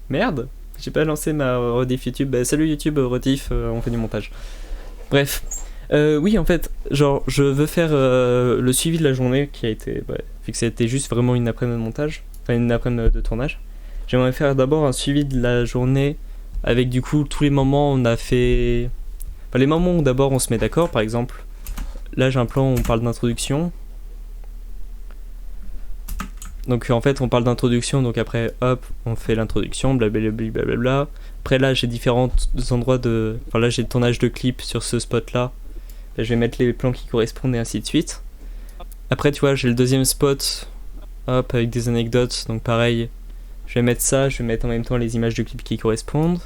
Merde, j'ai pas lancé ma rediff YouTube. Bah, salut YouTube, rediff, on fait du montage. Bref. Oui, en fait, genre, je veux faire le suivi de la journée qui a été, vu que c'était juste vraiment une après-midi de montage, enfin une après-midi de tournage. J'aimerais faire d'abord un suivi de la journée avec du coup tous les moments où on a fait. Enfin, les moments où d'abord on se met d'accord, par exemple. Là, j'ai un plan où on parle d'introduction. Donc en fait, on parle d'introduction, donc après, hop, on fait l'introduction, blablabla. Après là, j'ai différents endroits de. Enfin là, j'ai le tournage de clips sur ce spot-là. Là, je vais mettre les plans qui correspondent et ainsi de suite. Après, tu vois, j'ai le deuxième spot, hop, avec des anecdotes. Donc pareil, je vais mettre ça, je vais mettre en même temps les images de clips qui correspondent.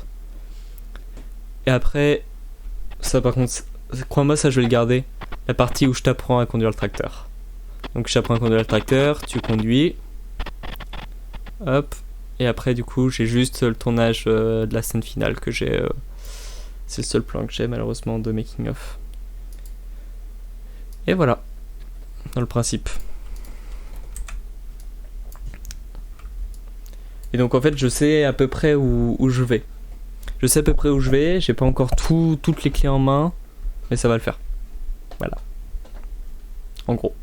Et après, ça par contre, crois-moi, ça je vais le garder. La partie où je t'apprends à conduire le tracteur. Donc je t'apprends à conduire le tracteur, tu conduis. Hop. Et après, du coup, j'ai juste le tournage de la scène finale que j'ai. C'est le seul plan que j'ai malheureusement de making of. Et voilà, dans le principe. Et donc en fait, je sais à peu près où je vais. Je sais à peu près où je vais, j'ai pas encore toutes les clés en main, mais ça va le faire. Voilà. En gros.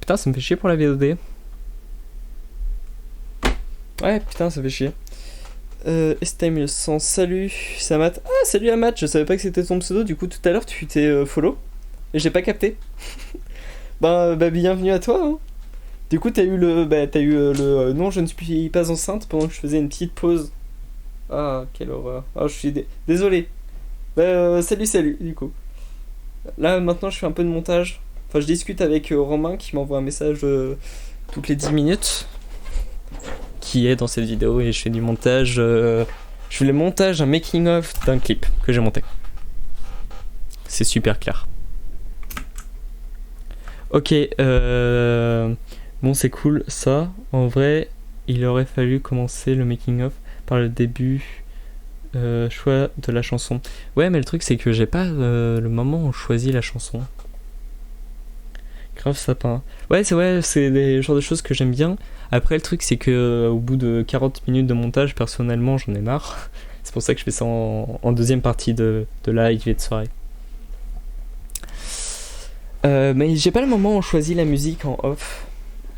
Putain, ça me fait chier pour la VOD. Ouais, putain, ça fait chier. Estime 1100, salut, c'est Amat. Ah, salut Amat, je savais pas que c'était ton pseudo, du coup tout à l'heure tu t'es follow. Et j'ai pas capté. bah, bienvenue à toi. Hein. Du coup t'as eu le non, je ne suis pas enceinte pendant que je faisais une petite pause. Ah, quelle horreur. Ah, je suis désolé. Salut, du coup. Là, maintenant, je fais un peu de montage. Enfin, je discute avec Romain qui m'envoie un message toutes les 10 minutes. Qui est dans cette vidéo et je fais du montage. Je fais le montage, un making-of d'un clip que j'ai monté. C'est super clair. Ok, bon, c'est cool ça. En vrai, il aurait fallu commencer le making-of par le début. Choix de la chanson. Ouais, mais le truc, c'est que j'ai pas le moment où je choisis la chanson. Grave sapin. Ouais, c'est des genres de choses que j'aime bien. Après, le truc, c'est que au bout de 40 minutes de montage, personnellement, j'en ai marre. C'est pour ça que je fais ça en deuxième partie de live et de soirée. Mais j'ai pas le moment où on choisit la musique en off.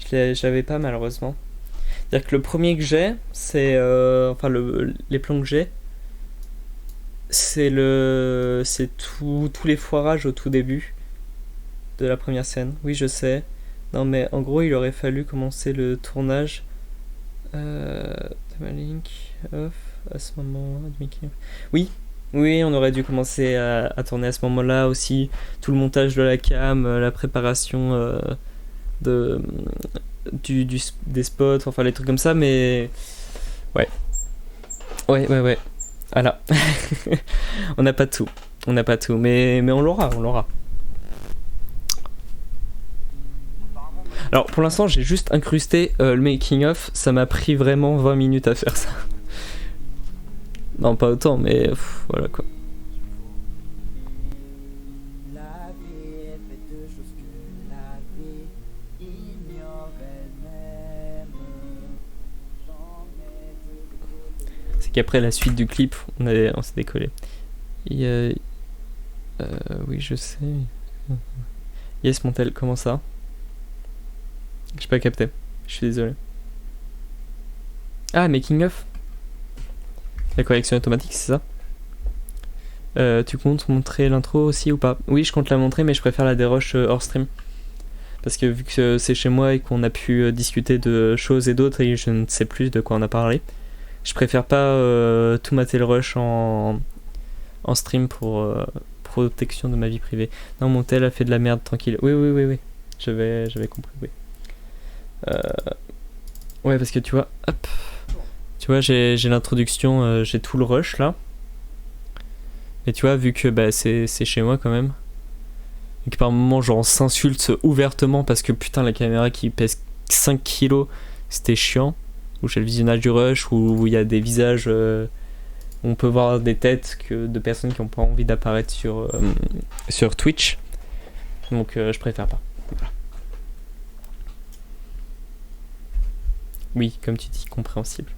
J'avais pas, malheureusement. C'est-à-dire que le premier que j'ai, c'est... les plans que j'ai, c'est tous les foirages au tout début de la première scène. Oui, je sais. Non, mais en gros, il aurait fallu commencer le tournage. Link off à ce moment. Oui, on aurait dû commencer à tourner à ce moment-là aussi. Tout le montage de la cam, la préparation des spots, enfin les trucs comme ça, mais ouais. Voilà. On n'a pas tout. Mais on l'aura. Alors pour l'instant j'ai juste incrusté le making of, ça m'a pris vraiment 20 minutes à faire ça. Non, pas autant, mais voilà quoi. C'est qu'après la suite du clip, on s'est décollé. Oui, je sais. Yes, Montel, comment ça? J'ai pas capté, je suis désolé. Ah, making of. La correction automatique, c'est ça? Tu comptes montrer l'intro aussi ou pas? Oui, je compte la montrer, mais je préfère la déroche hors stream. Parce que vu que c'est chez moi et qu'on a pu discuter de choses et d'autres et je ne sais plus de quoi on a parlé, je préfère pas tout mater le rush en stream pour protection de ma vie privée. Non, mon tel a fait de la merde, tranquille. Oui. J'avais compris, oui. Ouais, parce que tu vois, hop. Tu vois, j'ai l'introduction, j'ai tout le rush là. Et tu vois, vu que c'est chez moi quand même. Et que par moment, genre, on s'insulte ouvertement parce que putain, la caméra qui pèse 5 kilos, c'était chiant. Où j'ai le visionnage du rush, où il y a des visages. Où on peut voir des têtes de personnes qui n'ont pas envie d'apparaître sur Twitch. Donc, je préfère pas. Voilà. Oui, comme tu dis, compréhensible.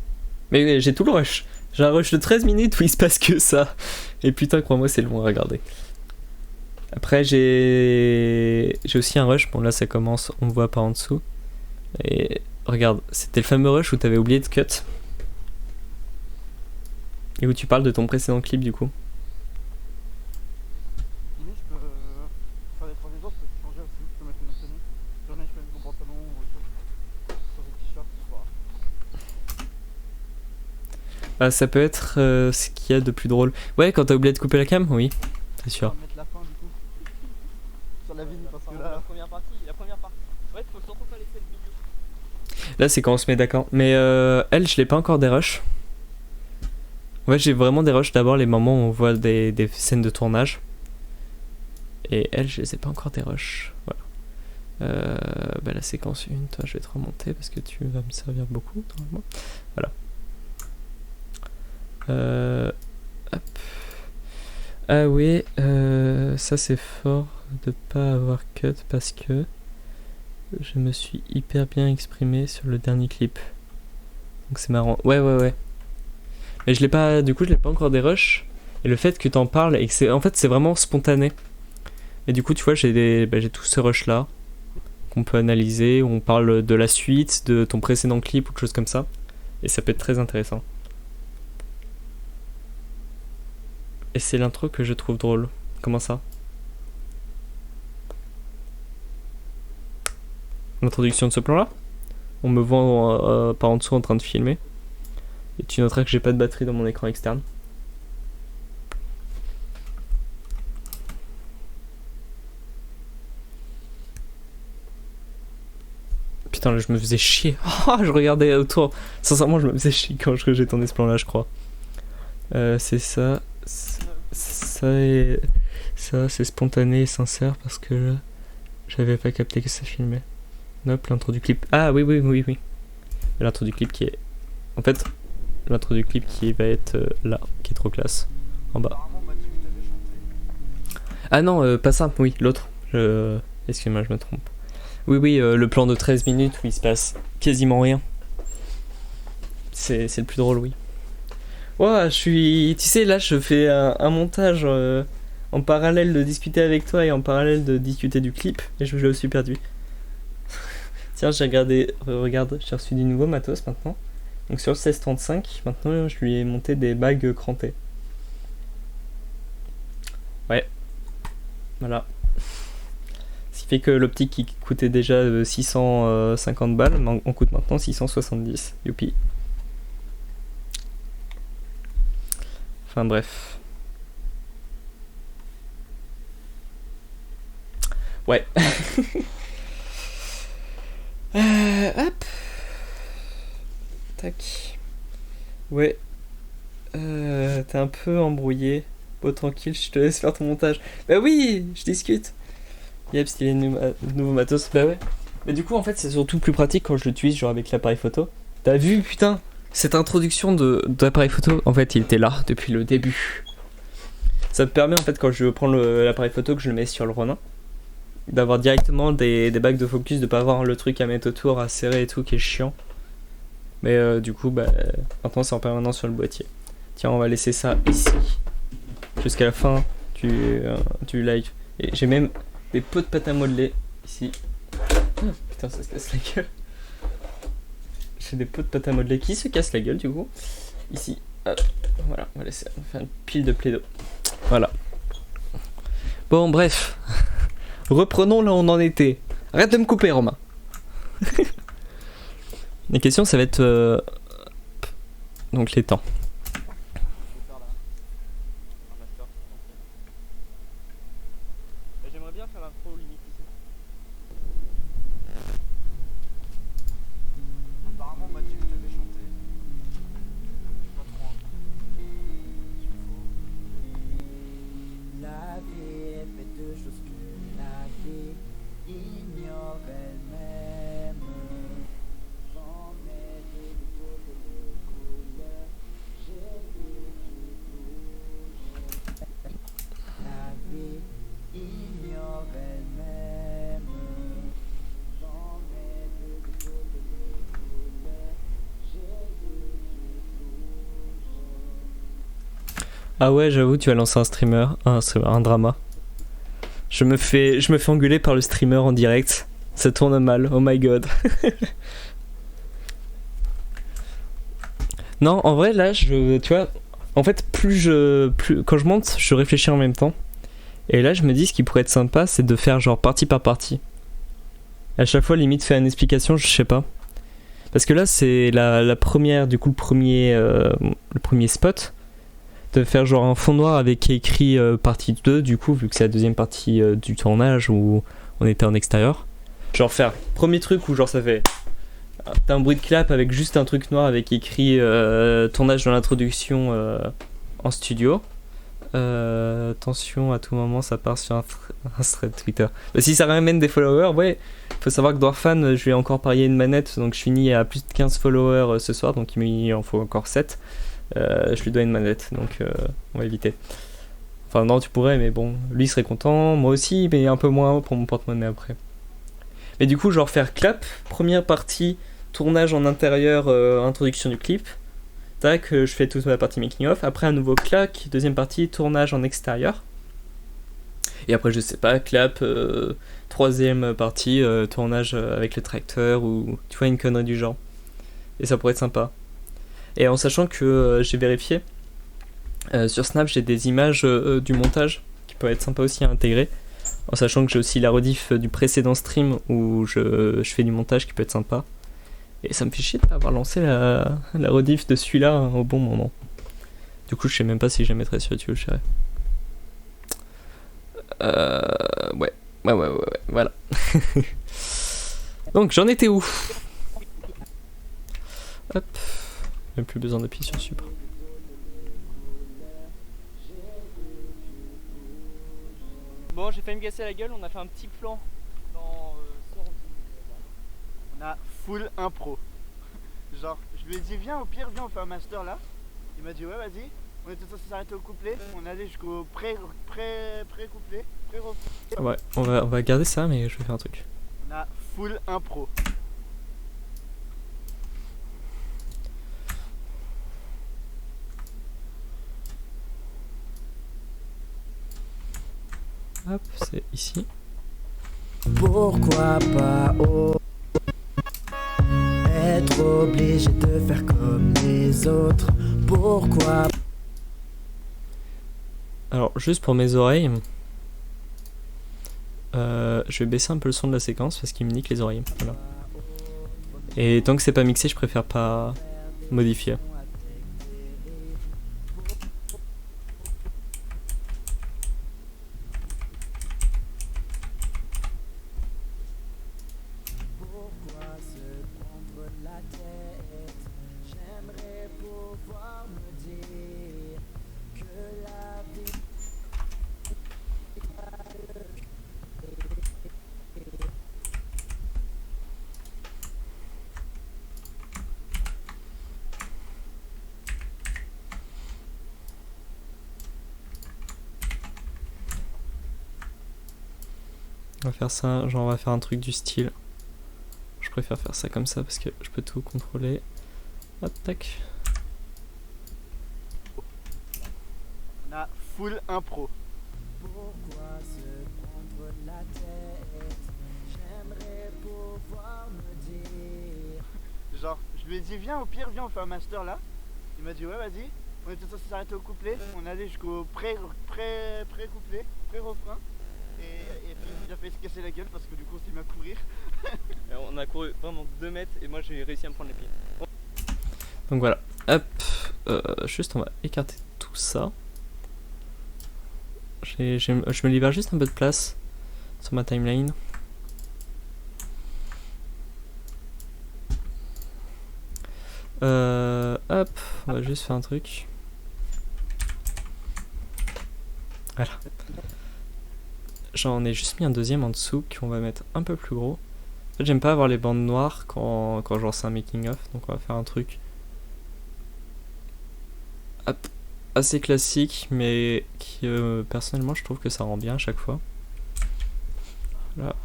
Mais oui, j'ai tout le rush. J'ai un rush de 13 minutes où il se passe que ça. Et putain, crois-moi, c'est long à regarder. Après, j'ai aussi un rush. Bon, là, ça commence, on voit par en dessous. Et regarde, c'était le fameux rush où t'avais oublié de cut. Et où tu parles de ton précédent clip, du coup. Limite, je peux faire des transitions, je peux changer aussi, je peux mettre une autre tenue. J'en ai, je peux mettre mon pantalon ou autre chose. Changer de t-shirt, voilà. Bah, ça peut être ce qu'il y a de plus drôle. Ouais, quand t'as oublié de couper la cam, oui, c'est sûr. On va mettre la fin du coup. Sur la ville, parce que là. La première partie. Ouais, faut surtout pas laisser le milieu. Là, c'est quand on se met d'accord. Mais elle, je l'ai pas encore des rushs. Ouais, j'ai vraiment des rushs. D'abord, les moments où on voit des scènes de tournage. Et elle, je les ai pas encore des rushs. Voilà. Bah, la séquence 1, toi, je vais te remonter parce que tu vas me servir beaucoup, normalement. Voilà. Hop. Ah oui, ça c'est fort de pas avoir cut parce que je me suis hyper bien exprimé sur le dernier clip. Donc c'est marrant. Ouais. Mais je l'ai pas, du coup je l'ai pas encore des rushs. Et le fait que t'en parles et que c'est, en fait c'est vraiment spontané. Et du coup tu vois j'ai tous ces rushs là qu'on peut analyser, où on parle de la suite, de ton précédent clip ou quelque chose comme ça. Et ça peut être très intéressant. Et c'est l'intro que je trouve drôle. Comment ça? L'introduction de ce plan-là? On me voit par en dessous en train de filmer. Et tu noteras que j'ai pas de batterie dans mon écran externe. Putain, là je me faisais chier. Oh, je regardais autour. Sincèrement, je me faisais chier quand j'ai tourné ce plan-là, je crois. C'est ça. Ça, c'est spontané et sincère parce que j'avais pas capté que ça filmait. Hop, l'intro du clip. Ah oui. L'intro du clip qui est... En fait, l'intro du clip qui va être là, qui est trop classe. En bas. Ah non, pas ça, oui, l'autre. Excuse-moi, je me trompe. Oui, le plan de 13 minutes où il se passe quasiment rien. C'est le plus drôle, oui. Ouais, je suis... Tu sais, là, je fais un montage en parallèle de discuter avec toi et en parallèle de discuter du clip. Et je me suis perdu. Tiens, j'ai regardé... Regarde, j'ai reçu du nouveau matos maintenant. Donc sur le 1635, maintenant, je lui ai monté des bagues crantées. Ouais. Voilà. Ce qui fait que l'optique qui coûtait déjà 650 balles, en coûte maintenant 670. Youpi. Enfin bref. Ouais. Hop. Tac. Ouais. T'es un peu embrouillé. Bon, tranquille, je te laisse faire ton montage. Bah oui, je discute. Yep, parce qu'il y a nouveau matos. Bah ouais. Mais du coup, en fait, c'est surtout plus pratique quand je l'utilise, genre avec l'appareil photo. T'as vu, putain, cette introduction d'appareil photo, en fait, il était là depuis le début. Ça me permet, en fait, quand je prends l'appareil photo, que je le mets sur le Ronin, d'avoir directement des bagues de focus, de pas avoir le truc à mettre autour, à serrer et tout, qui est chiant. Mais du coup, bah, maintenant, c'est en permanence sur le boîtier. Tiens, on va laisser ça ici. Jusqu'à la fin du live. Et j'ai même des pots de pâte à modeler ici. Oh, putain, ça se casse la gueule. J'ai des pots de pâte à modeler qui se cassent la gueule du coup. Ici. Hop. Voilà, on va laisser faire une pile de plaido. Voilà. Bon, bref. Reprenons là où on en était. Arrête de me couper, Romain. Les questions, ça va être... donc les temps. J'aimerais bien faire l'intro limite ici. Apparemment, on m'a dit que je devais chanter. Pas trop. La vie est faite de choses que la vie ignore elle-même. J'en ai des photos de couleurs, Ah ouais, j'avoue, tu as lancé un drama. Je me fais engueuler par le streamer en direct. Ça tourne mal, oh my god. Non, en vrai, là, tu vois, en fait, quand je monte, je réfléchis en même temps. Et là, je me dis, ce qui pourrait être sympa, c'est de faire genre partie par partie. À chaque fois, limite, faire une explication, je sais pas. Parce que là, c'est la première, du coup, le premier spot. De faire genre un fond noir avec écrit partie 2, du coup, vu que c'est la deuxième partie du tournage où on était en extérieur. Genre faire premier truc où genre ça fait... T'as un bruit de clap avec juste un truc noir avec écrit tournage de l'introduction en studio. Attention, à tout moment ça part sur un thread Twitter. Bah, si ça ramène des followers, ouais. Faut savoir que Dwarfan, je lui ai encore parié une manette, donc je finis à plus de 15 followers ce soir, donc il en faut encore 7. Je lui dois une manette, donc on va éviter. Enfin non, tu pourrais, mais bon, lui serait content, moi aussi, mais un peu moins pour mon porte-monnaie après. Mais du coup, genre faire clap, première partie, tournage en intérieur, introduction du clip. Tac, je fais toute ma partie making of. Après un nouveau clac, deuxième partie, tournage en extérieur. Et après, je sais pas, clap, troisième partie, tournage avec le tracteur ou tu vois, une connerie du genre. Et ça pourrait être sympa. Et en sachant que j'ai vérifié, sur Snap, j'ai des images du montage qui peuvent être sympa aussi à intégrer. En sachant que j'ai aussi la rediff du précédent stream où je fais du montage qui peut être sympa. Et ça me fait chier de pas avoir lancé la rediff de celui-là au bon moment. Du coup, je sais même pas si je la mettrai sur YouTube, je dirais. Ouais, voilà. Donc, j'en étais où? Hop. Même plus besoin d'appuyer sur support. Bon, j'ai failli me casser la gueule, on a fait un petit plan dans On a full impro. Genre, je lui ai dit, viens, au pire, viens, on fait un master là. Il m'a dit, ouais, vas-y. On était censé s'arrêter au couplet. On allait jusqu'au pré-couplet, pré-refrain. Ouais, on va garder ça, mais je vais faire un truc. On a full impro. Hop, c'est ici. Pourquoi pas être obligé de faire comme les autres? Pourquoi? Alors, juste pour mes oreilles, je vais baisser un peu le son de la séquence parce qu'il me nique les oreilles. Voilà. Et tant que c'est pas mixé, je préfère pas modifier. On va faire ça, genre on va faire un truc du style. Je préfère faire ça comme ça parce que je peux tout contrôler. Hop, tac. On a full impro. Pourquoi se prendre la tête? J'aimerais pouvoir me dire. Genre, je lui ai dit, viens, au pire, viens, on fait un master là. Il m'a dit, ouais, vas-y. On était censé s'arrêter au couplet. On allait jusqu'au pré-couplet, pré-refrain. Et puis il a fait se casser la gueule parce que du coup, il m'a courir. on a couru vraiment 2 mètres et moi j'ai réussi à me prendre les pieds. Donc voilà. Hop. Juste on va écarter tout ça. Je me libère juste un peu de place sur ma timeline. Hop, on va juste faire un truc. Voilà. J'en ai juste mis un deuxième en dessous qu'on va mettre un peu plus gros. En fait, j'aime pas avoir les bandes noires quand je lance un making of, donc on va faire un truc assez classique, mais qui personnellement je trouve que ça rend bien à chaque fois. Voilà.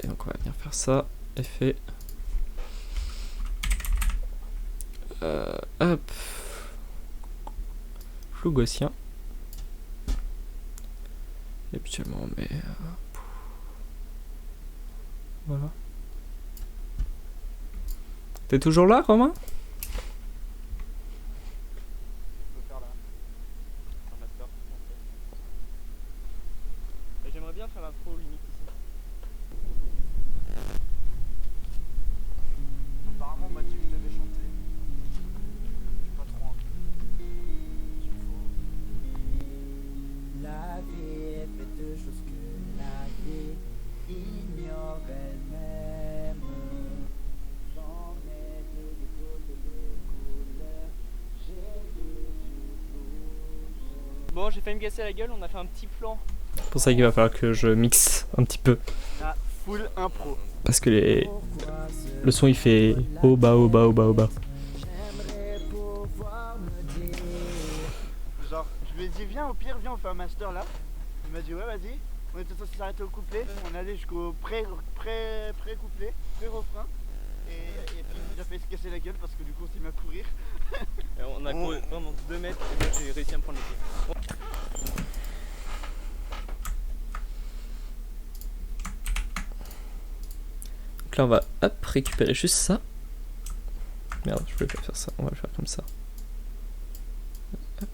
Et donc on va venir faire ça. Effet. Hop. Flou gaussien. habituellement, mais voilà. T'es toujours là, Romain? Je peux faire là. Un master. Et j'aimerais bien faire l'intro limite ici. Apparemment, on m'a dit que je devais chanter. J'ai pas trop envie. S'il faut. La vie est faite de choses que la vie ignore elle-même. J'en ai de toutes les couleurs, j'ai les yeux rouges. Bon, j'ai failli me casser la gueule, on a fait un petit plan. C'est pour ça qu'il va falloir que je mixe un petit peu. Ah, full impro. Parce que le son il fait haut, bas, haut, bas, haut, bas, haut, bas. J'aimerais pouvoir me dire. Genre, je lui ai dit, viens, au pire, viens, on fait un master là. Il m'a dit, ouais, vas-y. On était censé s'arrêter au couplet. On allait jusqu'au pré-couplet, pré-refrain. Et puis, il a fait se casser la gueule parce que du coup, on s'est mis à courir. Et on a couru vraiment 2 mètres et moi j'ai réussi à me prendre les pieds. Donc là on va hop, récupérer juste ça. Merde, je voulais pas faire ça, on va le faire comme ça. Hop.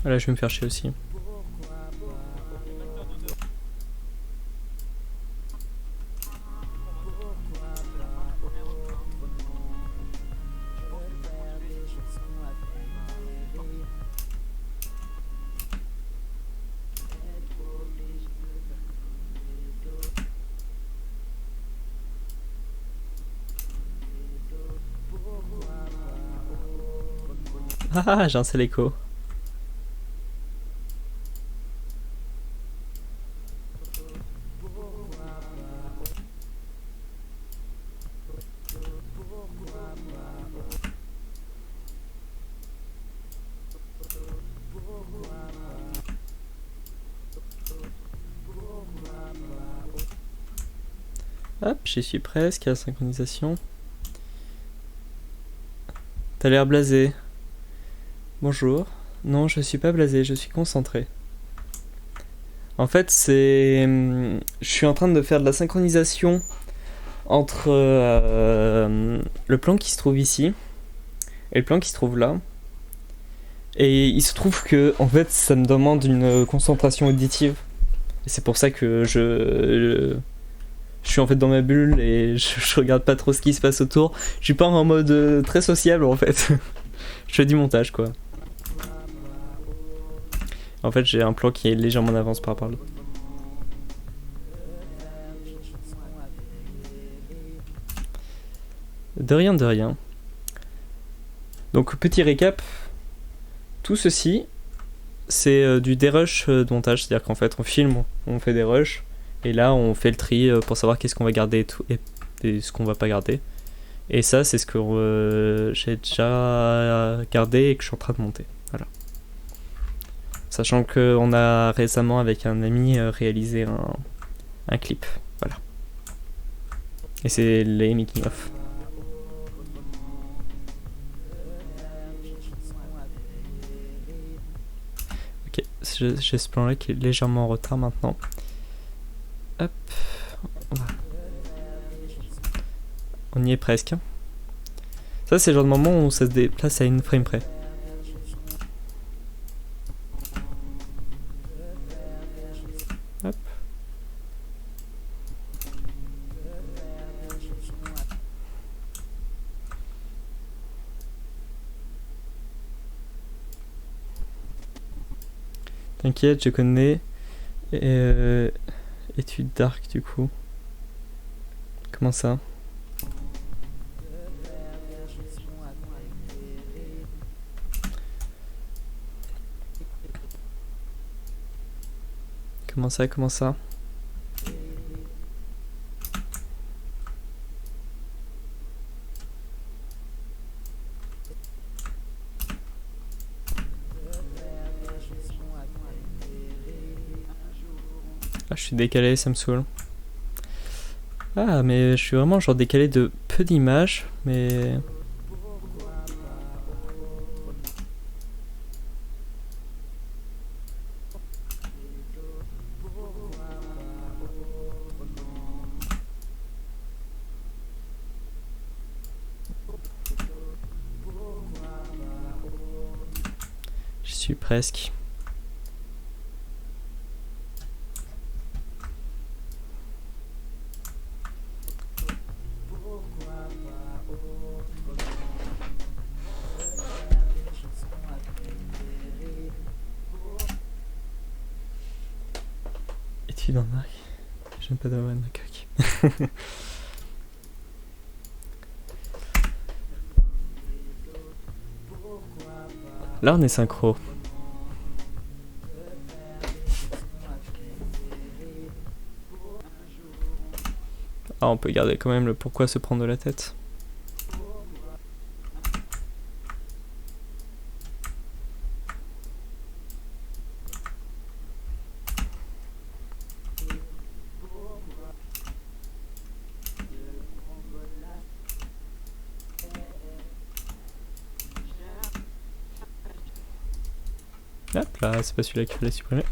Là je vais me faire chier aussi. Ah, j'ai un seul écho. Hop, j'y suis presque à la synchronisation. T'as l'air blasé. Bonjour. Non, je suis pas blasé, je suis concentré. En fait, c'est... Je suis en train de faire de la synchronisation entre le plan qui se trouve ici et le plan qui se trouve là. Et il se trouve que, en fait, ça me demande une concentration auditive. Et c'est pour ça que je suis en fait dans ma bulle et je regarde pas trop ce qui se passe autour. Je suis pas en mode très sociable en fait. Je fais du montage quoi. En fait j'ai un plan qui est légèrement en avance par rapport à l'autre. De rien, de rien. Donc petit récap. Tout ceci c'est du dérush de montage. C'est-à-dire qu'en fait on filme, on fait des rushs. Et là, on fait le tri pour savoir qu'est-ce qu'on va garder et, tout, et ce qu'on va pas garder. Et ça, c'est ce que j'ai déjà gardé et que je suis en train de monter. Voilà. Sachant qu'on a récemment, avec un ami, réalisé un clip. Voilà. Et c'est les making-of. Ok, j'ai ce plan-là qui est légèrement en retard maintenant. Hop, on y est presque. Ça c'est le genre de moment où ça se déplace à une frame près. Hop. T'inquiète, je connais. Étude dark du coup. Comment ça? Comment ça? Comment ça? Ah, je suis décalé, ça me saoule. Ah, mais je suis vraiment genre décalé de peu d'images, mais... J'y suis presque. Étude en arc. J'aime pas d'avoir une macaque. Là on est synchro. Ah, on peut garder quand même le pourquoi se prendre de la tête. Hop là, c'est pas celui-là qu'il fallait supprimer.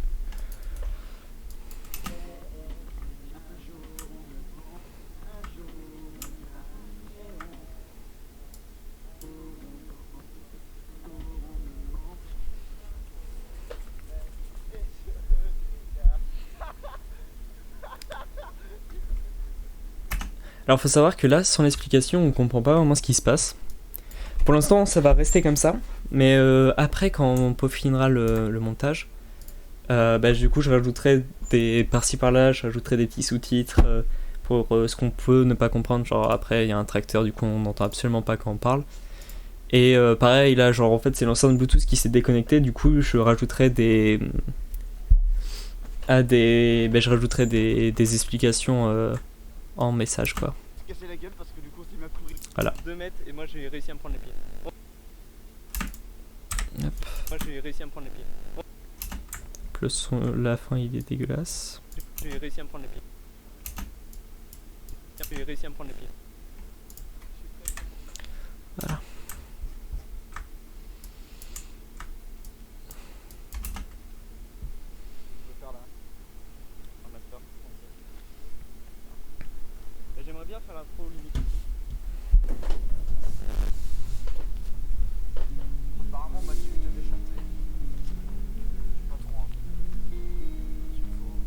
Alors faut savoir que là, sans l'explication, on comprend pas vraiment ce qui se passe. Pour l'instant, ça va rester comme ça, mais après, quand on peaufinera le montage, du coup, je rajouterai des par-ci par-là, je rajouterai des petits sous-titres pour ce qu'on peut ne pas comprendre. Genre après, il y a un tracteur, du coup, on n'entend absolument pas quand on parle. Et pareil, là, genre en fait, c'est l'enceinte Bluetooth qui s'est déconnectée. Du coup, je rajouterai je rajouterai des explications en message, quoi. Casser la gueule parce que du coup il m'a couru. Voilà. 2 mètres et moi j'ai réussi à me prendre les pieds. Hop. Moi j'ai réussi à me prendre les pieds. Le son, la fin, il est dégueulasse. J'ai réussi à me prendre les pieds. J'ai réussi à me prendre les pieds. Voilà. Je vais faire là. Un master. Et j'aimerais bien faire l'intro limite. Apparemment Mathieu devait chanter. J'ai pas trop envie. C'est faux.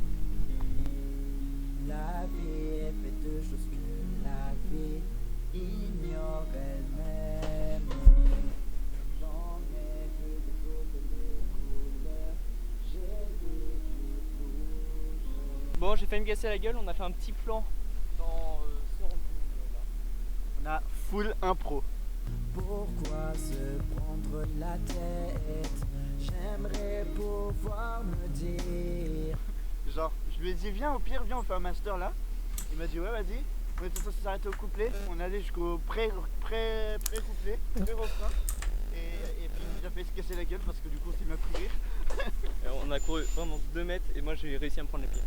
La vie est faite de choses que la vie ignore elle-même. J'en ai vu de toutes les couleurs. J'ai vu du rouge. Bon, j'ai failli me casser la gueule, on a fait un petit plan dans ce rendu là. On a full impro. Pourquoi se prendre la tête? J'aimerais pouvoir me dire. Genre, je lui ai dit viens au pire, viens on fait un master là. Il m'a dit ouais vas-y. On était censé s'arrêter au couplet. On allait jusqu'au pré-couplet, pré-refrain. Et puis il a fait se casser la gueule parce que du coup il m'a pris rire. Et on a couru vraiment 2 mètres et moi j'ai réussi à me prendre les pieds.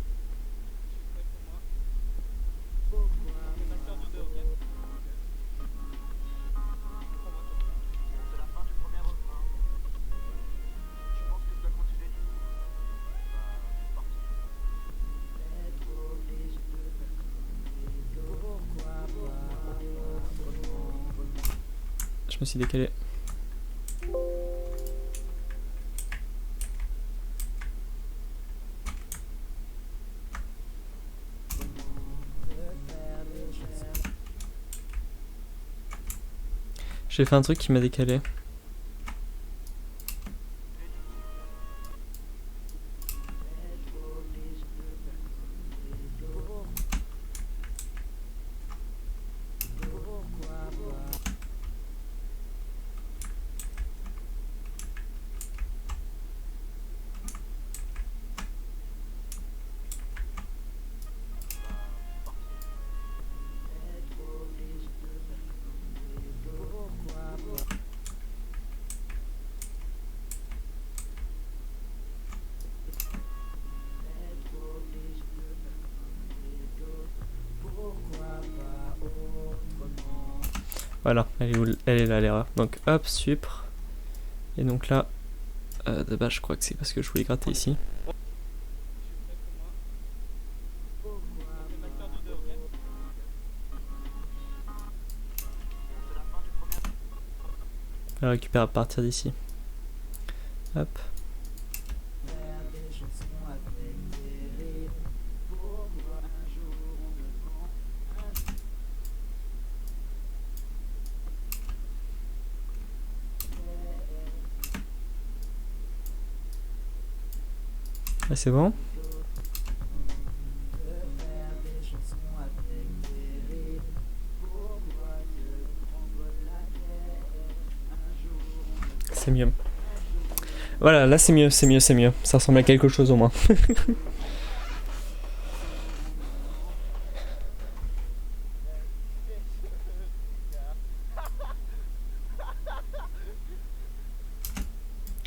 C'est la fin du premier refrain. Je pense que je dois continuer du coup. C'est parti. Je me suis décalé. J'ai fait un truc qui m'a décalé. Voilà, elle est, où, elle est là l'erreur. Donc hop, supr. Et donc là, de base je crois que c'est parce que je voulais gratter ici. Je la récupère à partir d'ici. Hop. Faire des chansons avec des rires. Pour moi, un jour on me prend un Là c'est bon. faire des chansons avec des rires. Pour moi, de prendre la guerre. Un jour on me C'est mieux. Voilà, là c'est mieux, c'est mieux, c'est mieux. Ça ressemble à quelque chose au moins.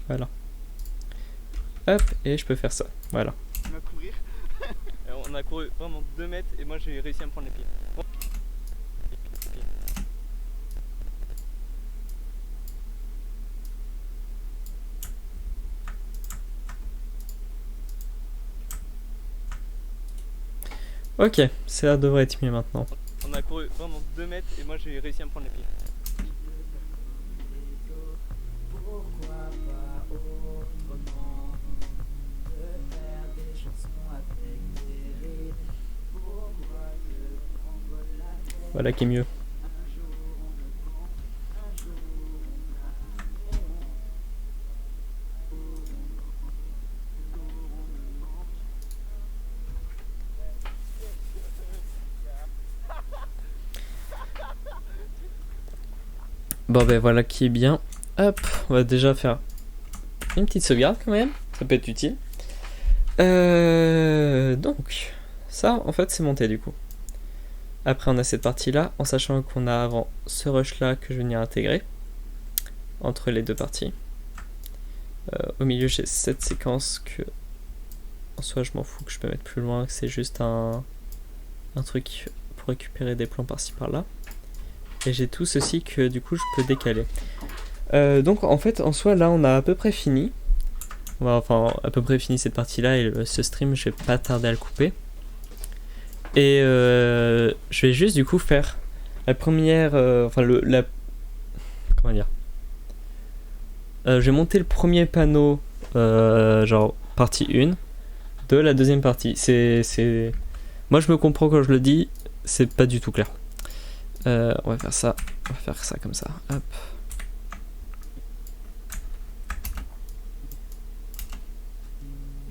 Voilà. Hop, et je peux faire ça. Voilà. Tu vas courir. On a couru vraiment 2 mètres et moi j'ai réussi à me prendre les pieds. Ok, ça devrait être mieux maintenant. On a couru vraiment 2 mètres et moi j'ai réussi à me prendre les pieds. pourquoi pas autrement. De faire des chansons avec des rires. Pour moi, de prendre la guerre. Voilà qui est mieux. Un jour on me prend, un jour on a. Bon ben voilà qui est bien. Hop, on va déjà faire une petite sauvegarde quand même. Ça peut être utile. Donc, ça en fait c'est monté du coup. Après on a cette partie là, en sachant qu'on a avant ce rush là que je vais venir intégrer entre les deux parties. Au milieu j'ai cette séquence que en soi je m'en fous, que je peux mettre plus loin, que c'est juste un truc pour récupérer des plans par-ci par-là. Et j'ai tout ceci que du coup je peux décaler. Donc en fait en soi là on a à peu près fini. Enfin à peu près fini cette partie là et ce stream je vais pas tarder à le couper. Et je vais juste du coup faire la première, comment dire, je vais monter le premier panneau genre partie 1 de la deuxième partie. Moi je me comprends quand je le dis, c'est pas du tout clair. On va faire ça comme ça, hop.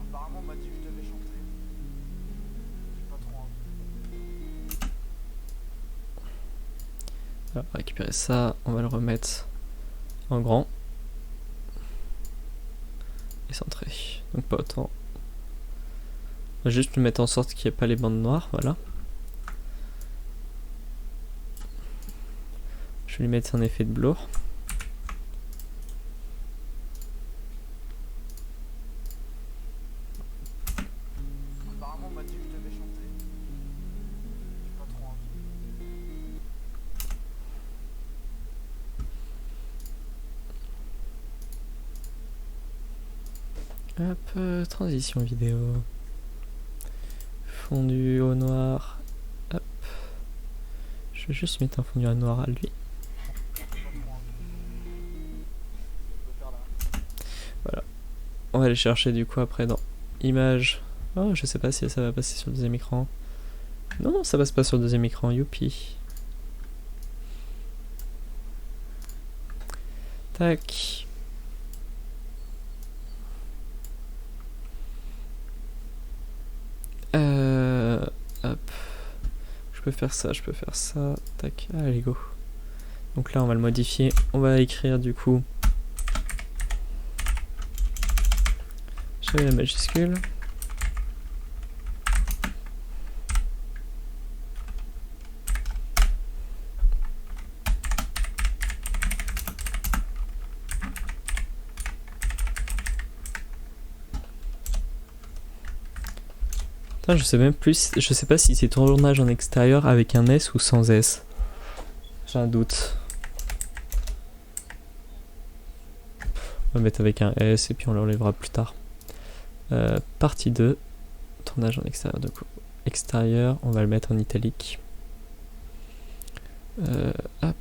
Apparemment, on m'a dit que je devais chanter. J'ai pas trop envie. Alors, on va récupérer ça, on va le remettre en grand et centré, donc pas autant. On va juste le mettre en sorte qu'il n'y ait pas les bandes noires, voilà. Je vais lui mettre un effet de blur. Apparemment, on m'a dit que je devais chanter. J'ai pas trop envie. Hop, transition vidéo. Fondu au noir. Hop. Je vais juste mettre un fondu à noir à lui. Voilà. On va aller chercher du coup après dans images. Oh, je sais pas si ça va passer sur le deuxième écran. Non, non, ça passe pas sur le deuxième écran. Youpi. Tac. Hop. Je peux faire ça, je peux faire ça. Tac, allez go. Donc là on va le modifier. On va écrire du coup. J'avais la majuscule. Putain, je sais même plus, je sais pas si c'est tournage en extérieur avec un S ou sans S. J'ai un doute. On va mettre avec un S et puis on l'enlèvera plus tard. Partie 2, tournage en extérieur. Donc extérieur, on va le mettre en italique. Hop.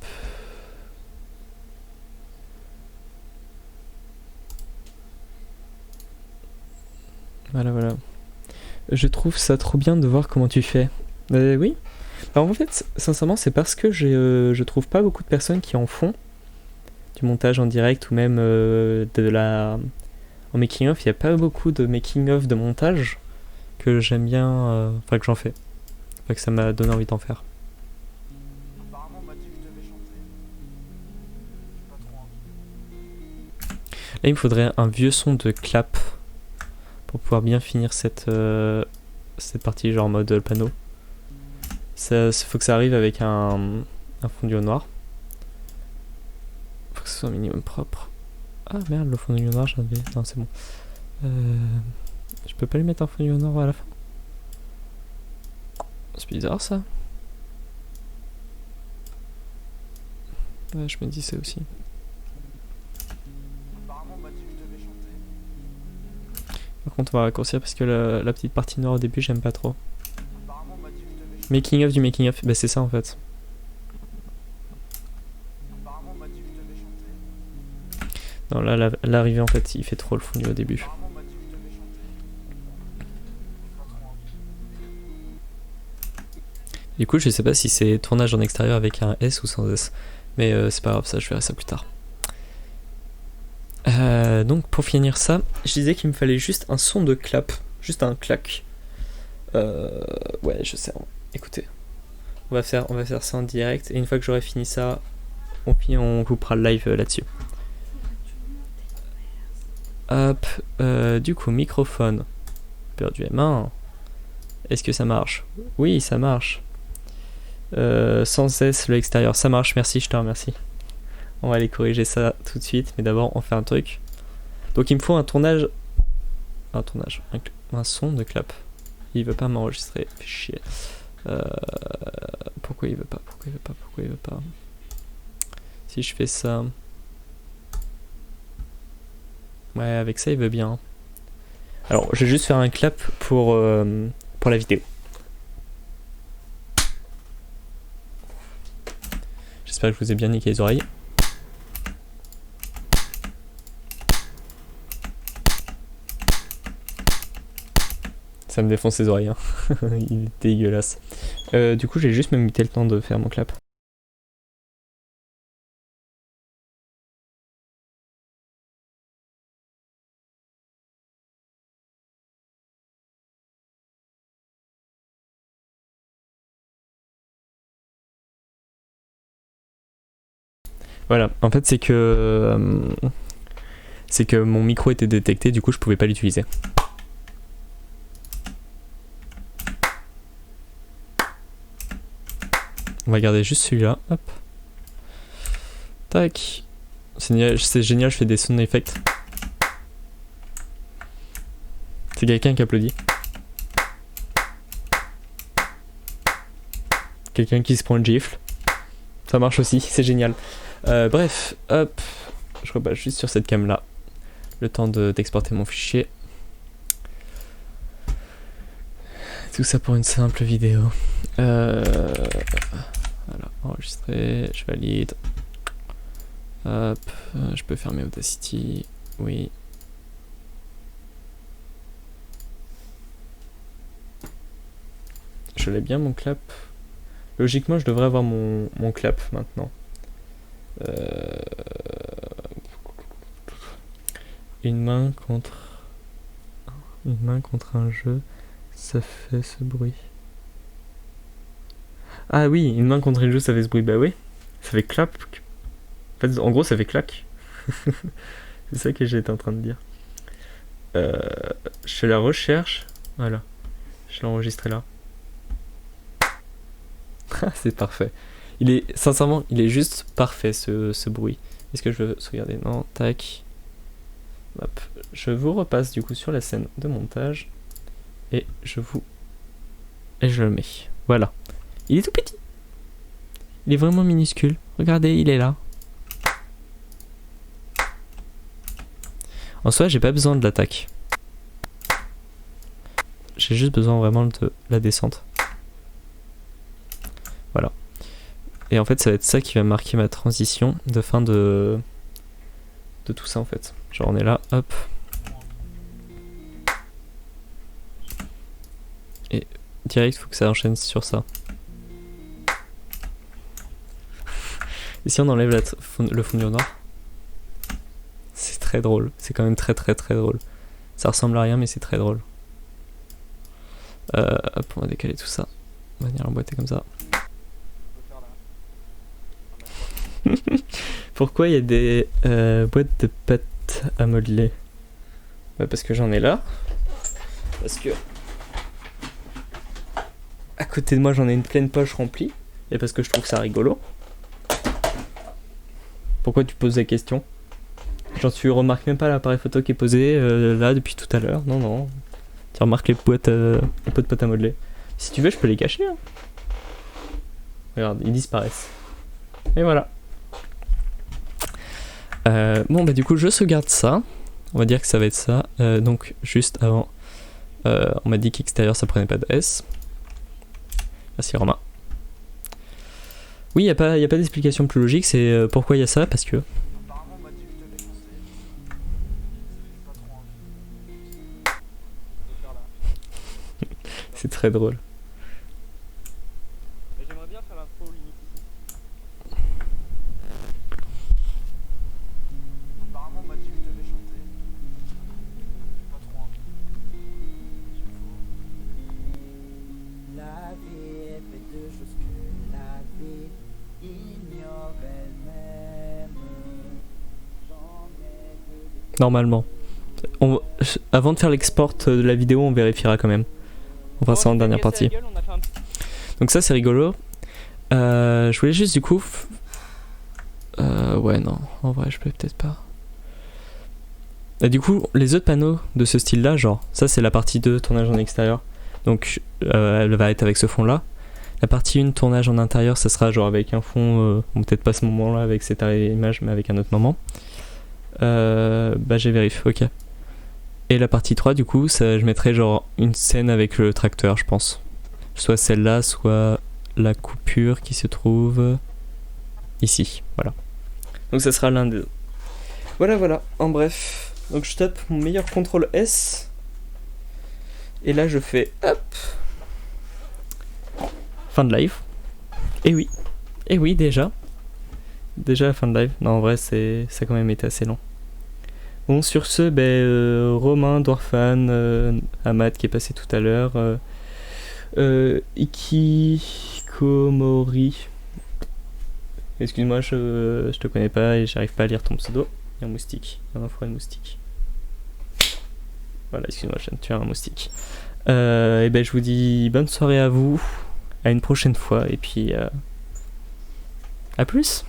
Voilà, voilà. Je trouve ça trop bien de voir comment tu fais. Oui. Alors en fait, sincèrement, c'est parce que je trouve pas beaucoup de personnes qui en font du montage en direct ou même en making of. Il n'y a pas beaucoup de making of de montage que j'aime bien, enfin que j'en fais. Enfin que ça m'a donné envie d'en faire. Apparemment, on m'a dit que je devais chanter. J'ai pas trop envie. Là, il me faudrait un vieux son de clap pour pouvoir bien finir cette partie, genre en mode panneau. Faut que ça arrive avec un fondu au noir. Faut que ce soit un minimum propre. Ah merde, le fondu au noir, j'avais. Non, c'est bon. Je peux pas lui mettre un fondu au noir à la fin. C'est bizarre ça. Ouais, je me dis ça aussi. Apparemment, on m'a dit que je devais chanter. Par contre, on va raccourcir parce que la petite partie noire au début, j'aime pas trop. Apparemment, on m'a dit que je devais chanter. Making of du making of, bah c'est ça en fait. Apparemment, on m'a dit que je devais chanter. Non, là, l'arrivée en fait, il fait trop le fondu au début. Apparemment, on m'a dit que je devais chanter. J'ai pas trop envie. Du coup, je sais pas si c'est tournage en extérieur avec un S ou sans S. Mais c'est pas grave, ça, je verrai ça plus tard. Donc, pour finir ça, je disais qu'il me fallait juste un son de clap. Juste un clac. Ouais, je sais. Écoutez. On va faire ça en direct. Et une fois que j'aurai fini ça, on coupera le live là-dessus. Hop. Du coup, microphone. Perdu M1. Est-ce que ça marche? Oui, ça marche. Sans S, le extérieur, ça marche, merci, je te remercie. On va aller corriger ça tout de suite, mais d'abord on fait un truc. Donc il me faut un son de clap. Il veut pas m'enregistrer, fait chier. Pourquoi il veut pas? Si je fais ça... Ouais, avec ça il veut bien. Alors je vais juste faire un clap pour la vidéo. J'espère que je vous ai bien niqué les oreilles. Ça me défonce les oreilles, hein. Il est dégueulasse. Du coup, j'ai juste même muté le temps de faire mon clap. Voilà, en fait c'est que mon micro était détecté, du coup je pouvais pas l'utiliser. On va garder juste celui-là, hop. Tac. C'est génial, je fais des sound effects. C'est quelqu'un qui applaudit. Quelqu'un qui se prend une gifle. Ça marche aussi, c'est génial. Bref, hop, je repasse juste sur cette cam là, le temps d'exporter mon fichier. Tout ça pour une simple vidéo. Voilà, enregistrer, je valide. Hop, je peux fermer Audacity, oui. Je l'ai bien mon clap. Logiquement, je devrais avoir mon clap maintenant. Une main contre un jeu, ça fait ce bruit. Ah oui, une main contre un jeu, ça fait ce bruit. Bah oui, ça fait clap. En fait, en gros, ça fait clac. C'est ça que j'étais en train de dire. Je fais la recherche. Voilà, je l'ai enregistré là. C'est parfait. Sincèrement, il est juste parfait ce bruit. Est-ce que je veux sauvegarder? Non, tac. Hop. Je vous repasse du coup sur la scène de montage. Et je le mets. Voilà. Il est tout petit. Il est vraiment minuscule. Regardez, il est là. En soi, j'ai pas besoin de l'attaque. J'ai juste besoin vraiment de la descente. Voilà. Et en fait, ça va être ça qui va marquer ma transition de fin de tout ça en fait. Genre on est là, hop. Et direct, faut que ça enchaîne sur ça. Et si on enlève le fond du noir, c'est très drôle. C'est quand même très drôle. Ça ressemble à rien, mais c'est très drôle. Hop, on va décaler tout ça. On va venir l'emboîter comme ça. Pourquoi il y a des boîtes de pâte à modeler? Bah parce que j'en ai là. Parce que à côté de moi j'en ai une pleine poche remplie. Et parce que je trouve ça rigolo. Pourquoi tu poses la question? Tu remarques même pas l'appareil photo qui est posé là depuis tout à l'heure. Non. Tu remarques les pots de pâte à modeler. Si tu veux je peux les cacher. Hein. Regarde, ils disparaissent. Et voilà. Bon bah du coup je sauvegarde ça. On va dire que ça va être ça. Donc juste avant on m'a dit qu'extérieur ça prenait pas de S. Merci Romain. Oui, y a pas d'explication plus logique, c'est pourquoi il y a ça, parce que Apparemment, on m'a dit que je devais foncer. J'ai pas trop envie. Je vais faire là. c'est très drôle. J'aimerais bien faire l'intro limite ici. Apparemment, on m'a dit que je devais chanter. J'ai pas trop envie. La vie est faite de choses que la vie ignore elle-même. J'en ai que des Normalement. Avant de faire l'export de la vidéo, on vérifiera quand même. On fera ça en dernière partie. Donc ça c'est rigolo. Je voulais juste du coup... ouais non, en vrai je peux peut-être pas. Et du coup, les autres panneaux de ce style là, genre, ça c'est la partie 2, tournage en extérieur. Donc elle va être avec ce fond là. La partie 1, tournage en intérieur, ça sera genre avec un fond, bon, peut-être pas ce moment là avec cette image, mais avec un autre moment. Bah j'ai vérifié, ok. Et la partie 3 du coup, ça, je mettrai genre une scène avec le tracteur je pense. Soit celle-là, soit la coupure qui se trouve ici, voilà. Donc ça sera l'un des deux. Voilà, en bref. Donc je tape mon meilleur CTRL S. Et là je fais hop. Fin de live. Et oui déjà. Déjà fin de live. Non en vrai ça a quand même été assez long. Bon sur ce, Romain, Dwarfan, Ahmad qui est passé tout à l'heure, Ikikomori. Excuse-moi, je te connais pas et j'arrive pas à lire ton pseudo. Il y a un moustique, un infrarouge moustique. Voilà, excuse-moi, je viens de tuer un moustique. Et ben je vous dis bonne soirée à vous, à une prochaine fois et puis à plus.